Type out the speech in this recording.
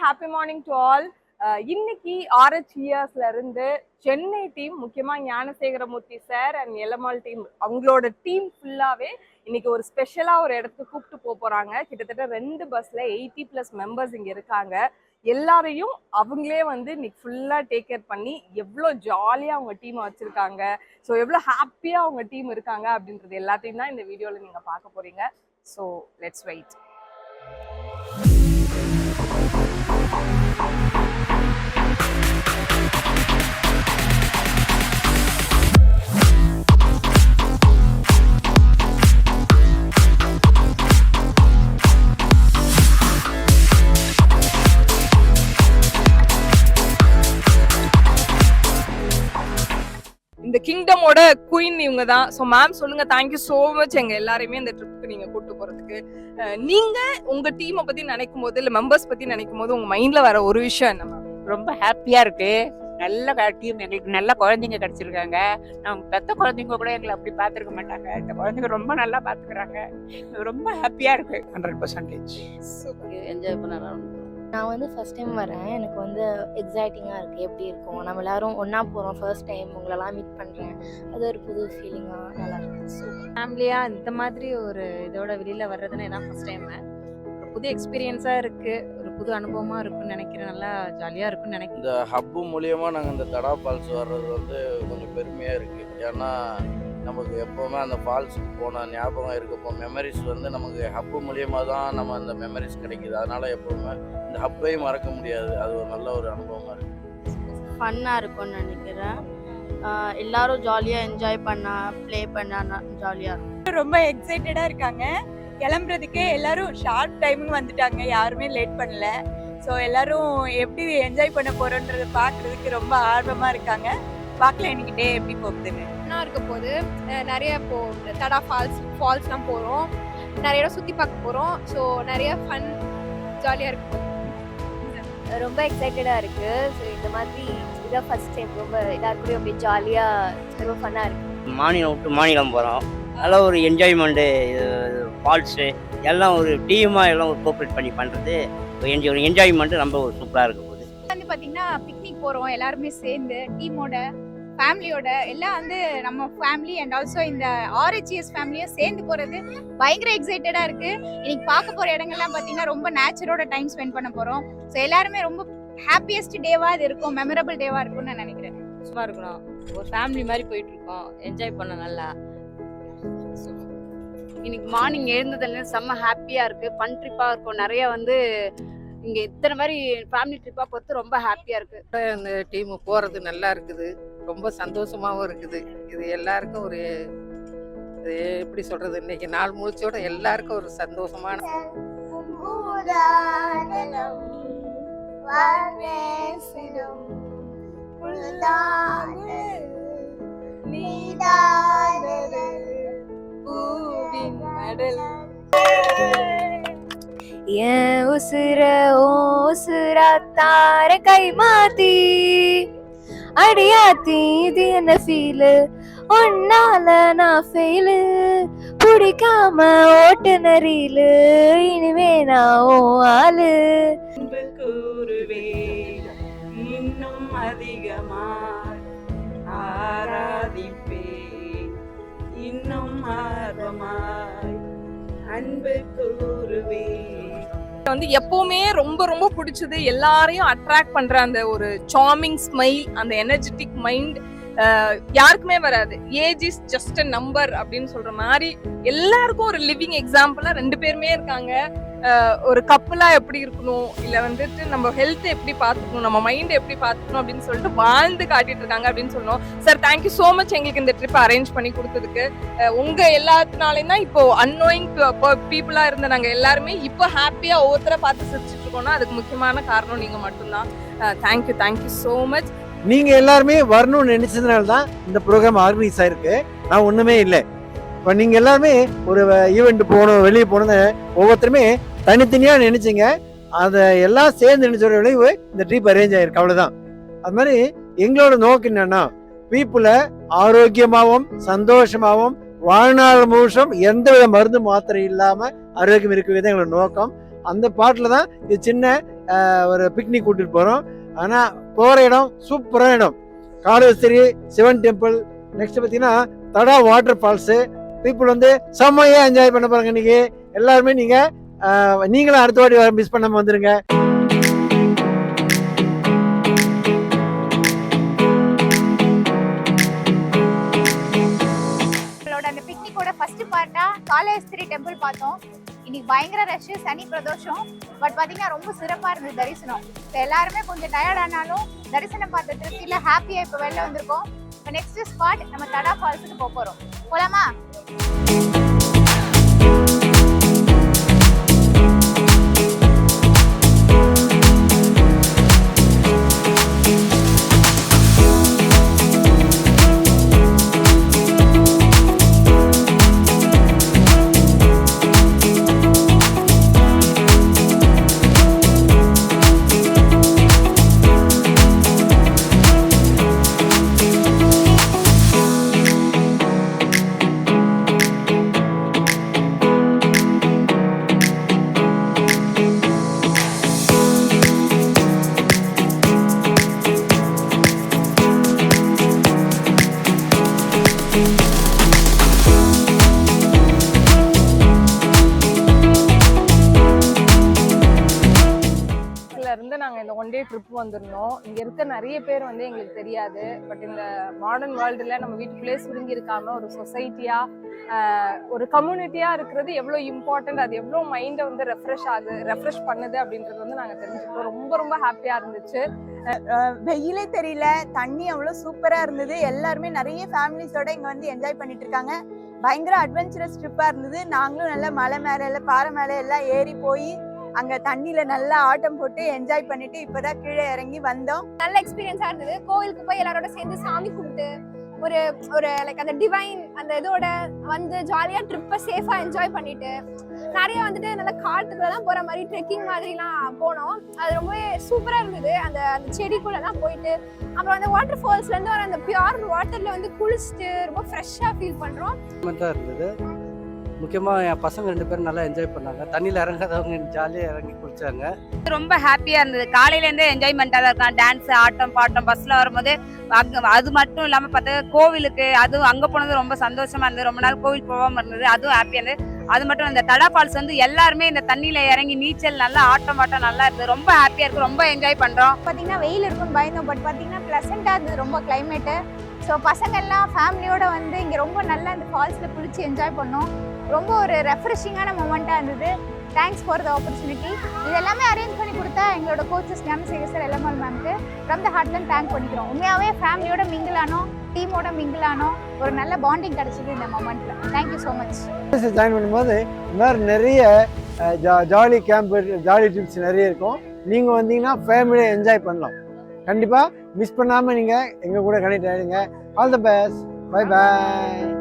Happy morning to all. இன்னைக்கு RHESல இருந்து Chennai team, முக்கியமா ஞானசேகரமூர்த்தி சார் அண்ட் எலமால் டீம், அவங்களோட டீம் ஃபுல்லாவே இன்னைக்கு ஒரு ஸ்பெஷலா ஒரு இடத்துக்கு கூப்பிட்டு போறாங்க. கிட்டத்தட்ட 2 பஸ்ல 80+ மெம்பர்ஸ் இங்க இருக்காங்க. எல்லாரையும் அவங்களே இன்னைக்கு ஃபுல்லா டேக் கேர் பண்ணி எவ்வளோ ஜாலியா அவங்க டீமை வச்சிருக்காங்க, ஸோ எவ்வளோ ஹாப்பியா அவங்க டீம் இருக்காங்க அப்படின்றது எல்லாத்தையும் தான் இந்த வீடியோல நீங்க பார்க்க போறீங்க. So let's wait. இந்த கிங்டமோட குயின் இவங்க தான். ஸோ மேம் சொல்லுங்க, தேங்க்யூ ஸோ மச் எங்க எல்லாரையுமே இந்த ட்ரிப்புக்கு நீங்க கூட்டு போறதுக்கு. நீங்க உங்க டீமை பத்தி நினைக்கும் போது, இல்ல மெம்பர்ஸ் பத்தி நினைக்கும் போது உங்க மைண்ட்ல வர ஒரு விஷயம் என்ன மேம்? ரொம்ப ஹாப்பியா இருக்கு. நல்ல டீம், எங்களுக்கு நல்ல குழந்தைங்க கிடைச்சிருக்காங்க. அவங்க பெத்த குழந்தைங்க கூட எங்களை அப்படி பார்த்துருக்க மாட்டாங்க. இந்த குழந்தைங்க ரொம்ப நல்லா பார்த்துக்கிறாங்க. ரொம்ப ஹாப்பியா இருக்கு. 100% சூப்பர், என்ஜாய் பண்ணலாம். நான் ஃபர்ஸ்ட் டைம் வரேன். எனக்கு எக்ஸைட்டிங்காக இருக்குது. எப்படி இருக்கும், நம்ம எல்லாரும் ஒன்றா போகிறோம், ஃபர்ஸ்ட் டைம் உங்களெல்லாம் மீட் பண்ணுறேன். அது ஒரு புது ஃபீலிங்காக நல்லா இருக்கு. சூப்பர். ஃபேமிலியாக இந்த மாதிரி ஒரு இதோட வெளியில் வர்றதுன்னு இதான் ஃபர்ஸ்ட் டைமு. ஒரு புது எக்ஸ்பீரியன்ஸாக இருக்குது, ஒரு புது அனுபவமாக இருக்குன்னு நினைக்கிறேன். நல்லா ஜாலியாக இருக்குன்னு நினைக்கிறேன். இந்த ஹப்பு மூலியமாக நாங்கள் இந்த தடா ஃபால்ஸ் வர்றது கொஞ்சம் பெருமையாக இருக்குது. ஏன்னா நமக்கு எப்போவுமே அந்த ஃபால்ஸுக்கு போன ஞாபகம் இருக்கப்போ மெமரிஸ் நமக்கு ஹப்பு மூலியமாக தான் நம்ம அந்த மெமரிஸ் கிடைக்குது. அதனால் எப்போவுமே இந்த ஹப்பையும் மறக்க முடியாது. அது ஒரு நல்ல ஒரு அனுபவமாக இருக்குது. ஃபன்னாக இருக்கும்னு நினைக்கிறேன். எல்லாரும் ஜாலியாக என்ஜாய் பண்ணா, ப்ளே பண்ணா ஜாலியாக இருக்கும். ரொம்ப எக்ஸைட்டடாக இருக்காங்க. கிளம்புறதுக்கே எல்லாரும் ஷார்ட் டைமுக்கு வந்துட்டாங்க, யாருமே லேட் பண்ணல. ஸோ எல்லாரும் எப்படி என்ஜாய் பண்ண போகிறோன்றதை பார்க்குறதுக்கு ரொம்ப ஆர்வமாக இருக்காங்க. பார்க்கலாம் இன்னைக்கு டே எப்படி போகுதுன்னு. இருக்க போது நிறைய தடா ஃபால்ஸ்லாம் போகிறோம், நிறைய இடம் சுற்றி பார்க்க போகிறோம். ஸோ நிறைய ஃபன் ஜாலியாக இருக்கும். ரொம்ப எக்ஸைட்டடாக இருக்குது. ஸோ இந்த மாதிரி இதான் ஃபர்ஸ்ட் டைம். ரொம்ப எல்லாருக்கூடயும் அப்படி ஜாலியாக ரொம்ப ஃபன்னாக இருக்குது. மாநிலம் விட்டு மாநிலம் போகிறோம். அதெல்லாம் ஒரு என்ஜாய்மெண்ட்டு, ஃபால்ஸு எல்லாம் ஒரு டீமாக எல்லாம் ஒரு கோஆப்ரேட் பண்ணி பண்ணுறது ஒரு என்ஜாய்மெண்ட்டு ரொம்ப ஒரு சூப்பராக இருக்க போகுது. பார்த்தீங்கன்னா பிக்னிக் போகிறோம் எல்லாருமே சேர்ந்து, டீமோட ஃபேமிலியோட எல்லாம் நம்ம ஃபேமிலி அண்ட் ஆல்சோ இந்த RHES ஃபேமிலியும் சேர்ந்து போகிறது பயங்கர எக்ஸைட்டடாக இருக்குது. இன்னைக்கு பார்க்க போகிற இடங்கள்லாம் பார்த்தீங்கன்னா ரொம்ப நேச்சரோட டைம் ஸ்பெண்ட் பண்ண போகிறோம். ஸோ எல்லாருமே ரொம்ப ஹாப்பியஸ்ட் டேவாக இது இருக்கும், மெமரபிள் டேவாக இருக்கும்னு நான் நினைக்கிறேன். சும்மா இருக்கணும், ஒரு ஃபேமிலி மாதிரி போயிட்டு இருக்கோம், என்ஜாய் பண்ண நல்லா. இன்னைக்கு மார்னிங் எழுந்ததுல செம்ம ஹாப்பியாக இருக்குது. ஃபன் ட்ரிப்பாக இருக்கும். நிறைய இங்கே இத்தனை மாதிரி ஃபேமிலி ட்ரிப்பாக பொறுத்து ரொம்ப ஹாப்பியாக இருக்குது. இந்த டீமு போகிறது நல்லா இருக்குது, ரொம்ப சந்தோஷமாகவும் இருக்குது. இது எல்லாருக்கும் ஒரு எப்படி சொல்கிறது, இன்னைக்கு நாள் முழிச்சோட எல்லாருக்கும் ஒரு சந்தோஷமான ஏன் உசுர ஓசுரா தார கை மாத்தி அடியாத்தி, இது என்ன ஃபீலு, ஒன்னால நான் ஃபெயிலு, பிடிக்காம ஓட்டுநரிலு, இனிமே நான் ஓ ஆளு. இன்னும் அதிகமாய் ஆராதிப்பே, இன்னும் ஆர்வமாய் அன்பு கூறுவே. எப்பவுமே ரொம்ப ரொம்ப பிடிச்சது, எல்லாரையும் அட்ராக்ட் பண்ற அந்த ஒரு சார்மிங் ஸ்மைல், அந்த எனர்ஜெட்டிக் மைண்ட் யாருக்குமே வராது. Age is just a number அப்படின்னு சொல்ற மாதிரி எல்லாருக்கும் ஒரு லிவிங் எக்ஸாம்பிளா 2 பேருமே இருக்காங்க. ஒரு கப்பலா எப்படி இருக்கணும், இல்ல நம்ம ஹெல்த் எப்படி பார்த்துக்கணும், நம்ம மைண்ட் எப்படி பார்த்துக்கணும் அப்படின்னு சொல்லிட்டு வாழ்ந்து காட்டிட்டு இருக்காங்க அப்படின்னு சொல்லணும். சார் தேங்க்யூ ஸோ மச் எங்களுக்கு இந்த ட்ரிப் அரேஞ்ச் பண்ணி கொடுத்ததுக்கு. உங்க எல்லாத்தினாலையும் தான் இப்போ அன்னோயிங் பீப்புளா இருந்த நாங்க எல்லாருமே இப்போ ஹாப்பியா ஒவ்வொருத்தரை பார்த்து சிரிச்சிட்டு இருக்கோம்னா அதுக்கு முக்கியமான காரணம் நீங்க மட்டும்தான். Thank you so much. நீங்க எல்லாருமே வரணும்னு நினைச்சதுனால தான் இந்த ப்ரோக்ராம் ஆர்கனைஸ் ஆயிருக்கு. நான் ஒண்ணுமே இல்லை. இப்போ நீங்க எல்லாருமே ஒரு ஈவெண்ட் போகணும், வெளியே போகணும்னு ஒவ்வொருத்தருமே தனித்தனியா நினைச்சிங்க. அதை எல்லாம் சேர்ந்து நினைச்ச விளைவு இந்த ட்ரிப் அரேஞ்ச் ஆயிருக்கு, அவ்வளவுதான். அது மாதிரி எங்களோட நோக்கம் என்னன்னா, பீப்புளை ஆரோக்கியமாகவும் சந்தோஷமாகவும் வாழ்நாள் முழுசும் எந்தவித மருந்து மாத்திரை இல்லாம ஆரோக்கியம் இருக்கவே தான் எங்களோட நோக்கம். அந்த பாட்டில் தான் இது சின்ன ஒரு பிக்னிக் கூட்டிட்டு போகிறோம். ஆனால் போகிற இடம் சூப்பரான இடம். காலேஸ்வரி சிவன் டெம்பிள், நெக்ஸ்ட் பார்த்தீங்கன்னா தடா வாட்டர் ஃபால்ஸு. பீப்புள் வந்து செம்மையாக என்ஜாய் பண்ண போகிறாங்க இன்னைக்கு. எல்லாருமே நீங்களும் அடுத்த வாட்டி மிஸ் பண்ணாமல் வந்துடுங்க. அந்த பிக்னிக்கோட ஃபர்ஸ்ட் பார்ட்டா காலேஸ்வரி டெம்பிள் பார்த்தோம். இன்னைக்கு பயங்கர ரஷ், சனி பிரதோஷம். பட் பார்த்தீங்கன்னா ரொம்ப சிறப்பாக இருந்தது தரிசனம். இப்போ எல்லாருமே கொஞ்சம் டயர்ட் ஆனாலும் தரிசனம் பார்த்த திருப்தியில ஹாப்பியாக இப்போ வெளில வந்திருக்கோம். இப்போ நெக்ஸ்ட் ஸ்பாட் நம்ம தடா ஃபால்ஸுக்கு போகிறோம். போலாமா? இருந்து நாங்க இந்த ஒன் டே ட்ரிப் வந்திருந்தோம். இங்க இருக்க நிறைய பேர் வந்து எங்களுக்கு தெரியாது. பட் இந்த மாடர்ன் வேர்ல்டுல நம்ம வீட்டுக்குள்ளே சுருங்கி இருக்காம ஒரு சொசைட்டியா ஒரு கம்யூனிட்டியா இருக்கிறது எவ்வளோ இம்பார்ட்டன்ட், அது எவ்வளோ மைண்டை வந்து ரெஃப்ரெஷ் பண்ணுது அப்படின்றது வந்து நாங்க தெரிஞ்சுக்கிட்டோம். ரொம்ப ரொம்ப ஹாப்பியா இருந்துச்சு. வெயிலே தெரியல, தண்ணி அவ்வளோ சூப்பரா இருந்தது. எல்லாருமே நிறைய ஃபேமிலிஸோட இங்க வந்து என்ஜாய் பண்ணிட்டு இருக்காங்க. பயங்கர அட்வென்ச்சரஸ் ட்ரிப்பா இருந்தது. நாங்களும் நல்லா மலை மேல எல்லாம் பாறை மேல எல்லாம் ஏறி போய் அங்க தண்ணியில நல்லா ஆட்டம் போட்டு என்ஜாய் பண்ணிட்டு இப்பதான் கீழே இறங்கி வந்தோம். நல்ல எக்ஸ்பீரியன்ஸா இருந்தது. கோவிலுக்கு போய் எல்லாரோட சேர்ந்து சாமி கும்பிட்டு ஒரு ஒரு லைக் அந்த டிவைன் அந்த இதோட வந்து ஜாலியா ட்ரிப்பை சேஃபா என்ஜாய் பண்ணிட்டு நிறைய வந்துட்டு நல்ல காட்டுக்குள்ளதான் போற மாதிரி ட்ரெக்கிங் மாதிரிலாம் போனோம். அது ரொம்பவே சூப்பரா இருந்தது. அந்த அந்த செடிக்குள்ளலாம் போயிட்டு அப்புறம் அந்த வாட்டர் ஃபால்ஸ்ல இருந்து வர அந்த பியூர் வாட்டர்ல வந்து குளிச்சுட்டு ரொம்ப ஃப்ரெஷ்ஷா ஃபீல் பண்றோம். இருந்தது. முக்கியமாக என் பசங்க 2 பேரும் நல்லா என்ஜாய் பண்ணாங்க. தண்ணியில் இறங்காதவங்க ஜாலியாக இறங்கி குளிச்சாங்க. ரொம்ப ஹாப்பியா இருந்தது. காலையிலேருந்தே என்ஜாய்மெண்ட்டாக தான் இருக்கான். டான்ஸ், ஆட்டம் பாட்டம் பஸ்ல வரும்போது அது மட்டும் இல்லாம பார்த்தா கோவிலுக்கு அதுவும் அங்க போனது ரொம்ப சந்தோஷமா இருந்தது. ரொம்ப நாள் கோவில் போகாம இருந்தது, அதுவும் ஹாப்பியா இருந்தது. அது மட்டும் இந்த தடா ஃபால்ஸ் வந்து எல்லாருமே இந்த தண்ணியில இறங்கி நீச்சல் நல்லா ஆட்டம் பாட்டம் நல்லா இருந்தது. ரொம்ப ஹாப்பியா இருக்கு, ரொம்ப என்ஜாய் பண்றோம். பாத்தீங்கன்னா வெயில் இருக்குன்னு பயந்தோம். பட் பாத்தீங்கன்னா பிளசண்டா இருந்தது ரொம்ப கிளைமேட்டு. ஸோ பசங்க எல்லாம் ஃபேமிலியோட வந்து இங்கே ரொம்ப நல்லா இந்த ஃபால்ஸில் குளிச்சு என்ஜாய் பண்ணோம். ரொம்ப ஒரு ரெஃப்ரெஷிங்கான மூமெண்ட்டாக இருந்தது. Thanks for the opportunity. இது எல்லாமே அரேஞ்ச் பண்ணி கொடுத்தா எங்களோட கோச்சஸ் ஞானசேகர் சார் எல்எம்எல் மேம்க்கு ஃப்ரம் த ஹார்ட்லேருந்து தேங்க் பண்ணிக்கிறோம். உண்மையாகவே ஃபேமிலியோட மிங்கிள் ஆனோம், டீமோட மிங்கிள் ஆனோம். ஒரு நல்ல பாண்டிங் கிடச்சிது இந்த மொமெண்ட்டில். Thank you so much. ஜாயின் பண்ணும்போது இந்த மாதிரி நிறைய ஜாலி கேம்ப், ஜாலி ட்ரிப்ஸ் நிறைய இருக்கும். நீங்கள் வந்தீங்கன்னா ஃபேமிலியை என்ஜாய் பண்ணலாம். கண்டிப்பாக மிஸ் பண்ணாமல் நீங்கள் எங்கள் கூட கனெக்ட் ஆகிடுங்க. All the best. Bye bye.